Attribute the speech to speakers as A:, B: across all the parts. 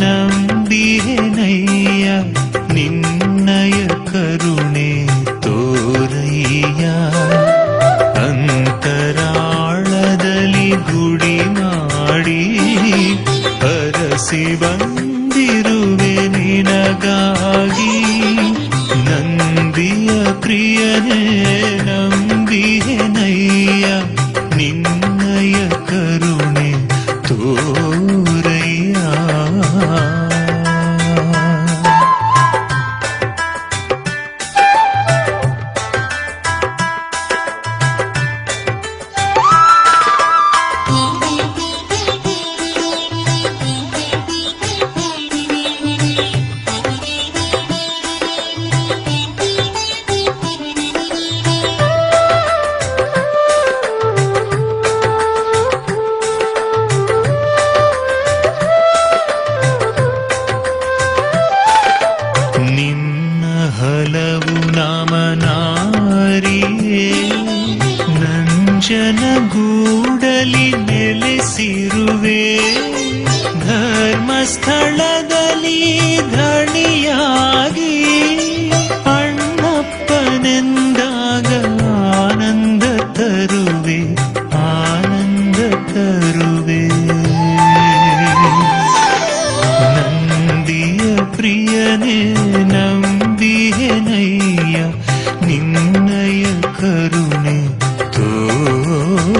A: ನಂಬಿಹೆನಯ್ಯ ನಿನ್ನಯ ಕರುಣೆ ತೋರಯ್ಯ ಅಂತರಾಳದಲ್ಲಿ ಗುಡಿ ಮಾಡಿ ಹರಸಿ ಬಂದಿರುವೆ ನಿನಗಾಗಿ ನಂದಿಯ ಪ್ರಿಯನೇ ನಂಬಿಹೆನಯ್ಯ ನಿನ್ನಯ ಕರುಣೆ ತೋರಯ್ಯ ಹಲವು ನಾಮನಾರಿಯೇ ನಂಜನಗೂಡಲಿ ನೆಲೆಸಿರುವೆ ಧರ್ಮಸ್ಥಳದಲ್ಲಿ ಧಣಿಯಾಗಿ ಅಣ್ಣಪ್ಪನೆಂದಾಗ ಆನಂದ ತರುವೆ ಆನಂದ ತರುವೆ ನಂದಿಯ ಪ್ರಿಯನೇ ನಂಬಿಹೆನಯ್ಯ ನಿನ್ನಯ ಕರುಣೆ ತೋರಯ್ಯ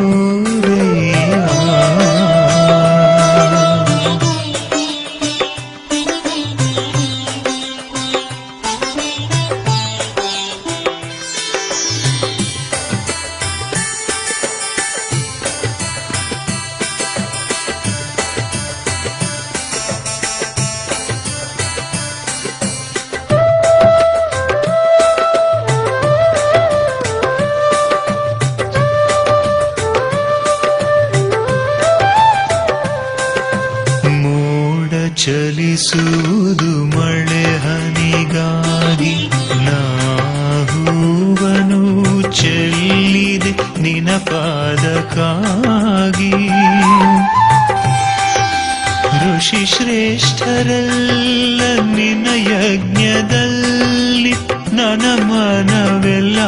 A: ಚಲಿಸುವುದು ಮಳೆ ಹನಿಗಾಗಿ ನಾಹೂವನು ಚೆಲ್ಲಿದೆ ನಿನ ಪಾದಕ್ಕಾಗಿ ಋಷಿ ಶ್ರೇಷ್ಠರೆಲ್ಲ ನಿನ ಯಜ್ಞದಲ್ಲಿ ನನ್ನ ಮನವೆಲ್ಲ